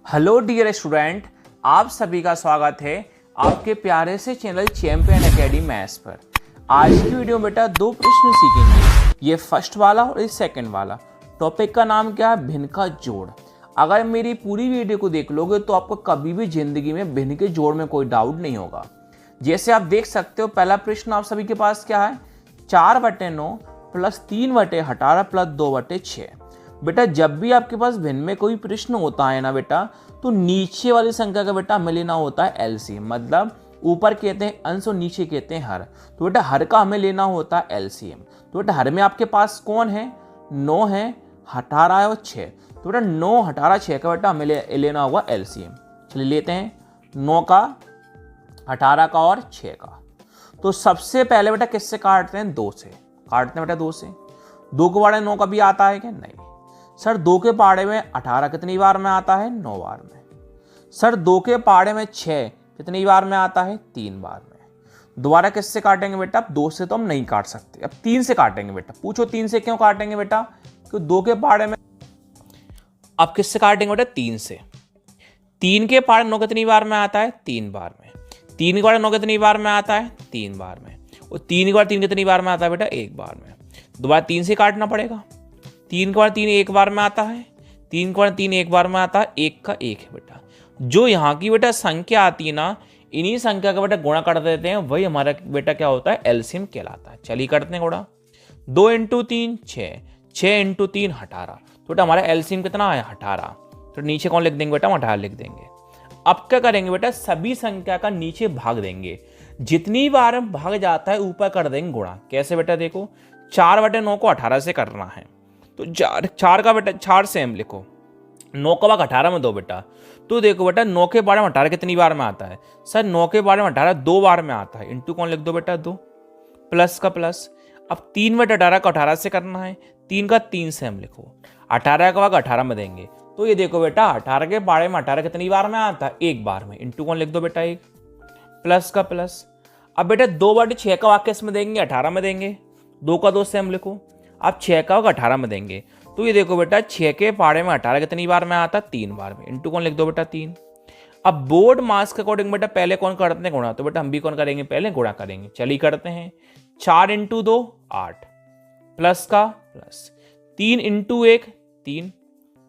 Hello dear student, आप सभी का स्वागत है आपके प्यारे से चैनल चैंपियन एकेडमी मैथ्स पर। आज की वीडियो में बेटा दो प्रश्न सीखेंगे, ये फर्स्ट वाला और ये सेकंड वाला। टॉपिक का नाम क्या है? भिन्न का जोड़। अगर मेरी पूरी वीडियो को देख लोगे तो आपको कभी भी जिंदगी में भिन्न के जोड़ में कोई डाउट नहीं होगा। जैसे आप देख सकते हो, पहला प्रश्न आप सभी के पास क्या है? 4/9 प्लस 3/18 प्लस 2/6। बेटा जब भी आपके पास भिन्न में कोई प्रश्न होता है ना बेटा, तो नीचे वाली संख्या का बेटा हमें लेना होता है एलसीएम। मतलब ऊपर कहते हैं अंश और नीचे कहते हैं हर। तो बेटा हर का हमें लेना होता है एलसीएम। तो बेटा हर में आपके पास कौन है? 9 है, 18 है और 6। तो बेटा 9, 18, 6 का बेटा हमें लेना होगा एलसीएम। चलिए लेते हैं 9 का, 18 का और 6 का। तो सबसे पहले बेटा किससे काटते हैं? 2 से काटते हैं बेटा। 2 से 2 के बारे 9 का भी आता है क्या? नहीं सर। 2 के पाड़े में 18 कितनी बार में आता है? 9 बार में। सर 2 के पाड़े में 6 कितनी बार में आता है? 3 बार में। दोबारा किससे काटेंगे बेटा? अब 2 से तो हम नहीं काट सकते, अब 3 से काटेंगे बेटा। पूछो 3 से क्यों काटेंगे बेटा? क्योंकि 2 के पाड़े में अब किससे काटेंगे बेटा? 3 से। 3 के पाड़े 9 कितनी बार में आता है? 3 बार में। 3 के पाड़े 9 कितनी बार में आता है? 3 बार में। और 3 के पाड़े 3 कितनी बार में आता है बेटा? 1 बार में। दोबारा 3 से काटना पड़ेगा। 3 के बाद 3 1 बार में आता है, 3 के बाद 3 1 बार में आता है, 1 का 1 है बेटा। जो यहाँ की बेटा संख्या आती है ना, इन्हीं संख्या का बेटा गुणा कर देते हैं, वही हमारा बेटा क्या होता है? एलसीएम कहलाता है। चलिए करते हैं गुणा। 2 × 3 6, 6 × 3 18। तो बेटा हमारा एलसीएम कितना आया? 18। तो नीचे कौन लिख देंगे बेटा? 18 लिख देंगे। अब क्या करेंगे बेटा? सभी संख्या का नीचे भाग देंगे। जितनी बार भाग जाता है ऊपर कर देंगे गुणा। कैसे बेटा? देखो 4/9 को 18 से करना है, तो 4 का बेटा 4 से हम लिखो। 9 का भाग 18 में दो बेटा। तो देखो बेटा 9 के बारे में 18 कितनी बार में आता है? सर 9 के बारे में 18 2 बार में आता है। इंटू कौन लिख दो बेटा? 2। प्लस का प्लस। अब 3/18 का 18 से करना है, 3 का 3 से हम लिखो। 18 का भाग 18 में देंगे। तो ये देखो बेटा 18 के बारे में 18 कितनी बार में आता है? 1 बार में। इंटू कौन लिख दो बेटा? 1। प्लस का प्लस। अब बेटा 2/6 का वाक्य इसमें देंगे, 18 में देंगे। 2 का 2 से हम लिखो। आप 6 का होगा 18 में देंगे। तो ये देखो बेटा 6 के पाड़े में 18 कितनी बार में आता है? 3 बार में। इंटू कौन लिख दो बेटा? 3। अब बोर्ड मास के अकॉर्डिंग बेटा पहले कौन करते हैं? गुणा। तो बेटा हम भी कौन करेंगे? पहले गुणा करेंगे। चलिए करते हैं। 4 × 2 8, प्लस का प्लस। 3 × 1 3,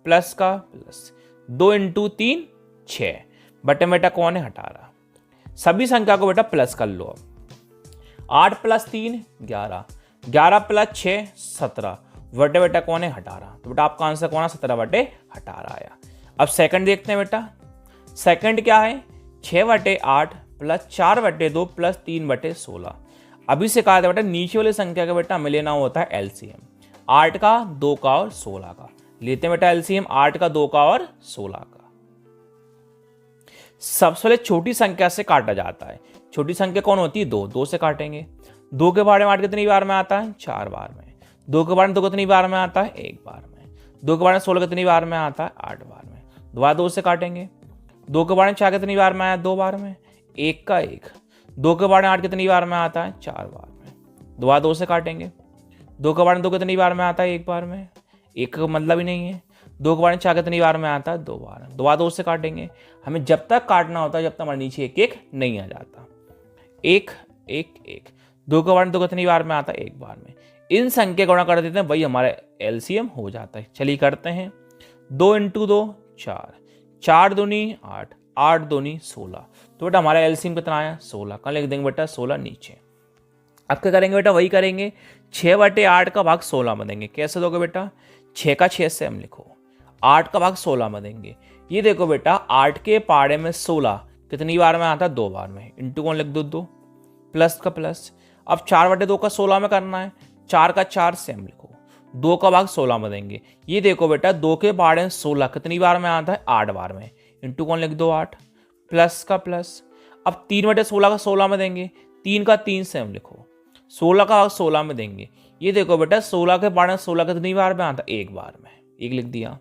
प्लस का प्लस। 2 × 3 6, बटे बेटा कौन है? 18। सभी संख्या को बेटा प्लस कर लो। अब 8 + 3 11, 11 + 6 17, बटे बेटा कौन है? 18। तो बेटा आपका आंसर कौन है? 17/18 आया। अब सेकंड देखते हैं बेटा। सेकंड क्या है? 6/8 प्लस 4/2 प्लस 3/16। अभी से कहा था बेटा नीचे वाली संख्या का बेटा हमें लेना होता है एलसीएम। 8 का, 2 का और 16 का। लेते हैं बेटा एलसीएम 8 का, 2 का और 16 का। सबसे पहले छोटी संख्या से काटा जाता है। छोटी संख्या कौन होती है? 2। 2 से काटेंगे। 2 के बारे में 8 कितनी बार में आता है? 4 बार में। 2 के बारे में 2 कितनी बार में आता है? 1 बार में। 2 के बारे में 16 कितनी बार में आता है? 8 बार में। दोबारा 2 से काटेंगे। 2 के बारे में 4 कितनी बार में आया? 2 बार में। 1 का 1। 2 के बारे में 8 कितनी बार में आता है? 4 बार में। दोबारा 2 से काटेंगे। 2 के बारे में 2 कितनी बार में आता है? 1 बार में। 1 का मतलब ही नहीं है। 2 के बारे में 4 कितनी बार में आता है? 2 बार। दोबारा 2 से काटेंगे। हमें जब तक काटना होता है जब तक हमारे नीचे 1 1 नहीं आ जाता। 1 1 1। 2 के बारे में 2 कितनी बार में आता है? 1 बार में। इन संख्या गुणा कर देते हैं, वही हमारा एलसीएम हो जाता है। चलिए करते हैं। 2 × 2 4, 4 दूनी 8, 8 दूनी 16। तो बेटा हमारा एलसीएम कितना आया? 16 का लिख देंगे बेटा 16 नीचे। अब क्या करेंगे बेटा? वही करेंगे। 6/8 का भाग 16 में देंगे। कैसे दोगे बेटा? 6 का 6 से हम लिखो। 8 का भाग 16 में देंगे। ये देखो बेटा 8 के पाड़े में 16 कितनी बार में आता है? 2 बार में। इंटू कौन लिख दो? 2। प्लस का प्लस। अब 4/2 का 16 में करना है। 4 का 4 से हम लिखो। 2 का भाग 16 में देंगे। ये देखो बेटा 2 के पाड़े में 16 कितनी बार में आता है? 8 बार में। इंटू कौन लिख दो? 8। प्लस का प्लस। अब 3/16 का 16 में देंगे। 3 का 3 से हम लिखो। 16 का भाग 16 में देंगे। ये देखो बेटा 16 के पाड़े में 16 कितनी बार में आता है? 1 बार में। 1 लिख दिया।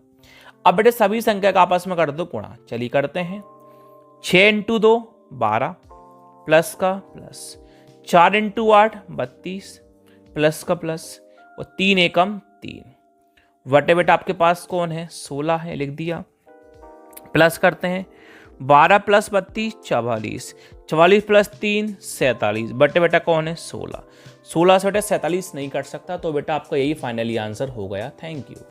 अब बेटे सभी संख्या का आपस में कर दो गुणा। चलिए करते हैं। 6 × 2 12, प्लस का प्लस। 4 × 8 32, प्लस का प्लस। और 3 एकम 3, बटे बेटा आपके पास कौन है? 16 है। लिख दिया। प्लस करते हैं। 12 + 32 44, 44 + 3 47, बटे बेटा कौन है 16, 16 से बेटा 47 नहीं कट सकता, तो बेटा आपका यही फाइनली आंसर हो गया। Thank you.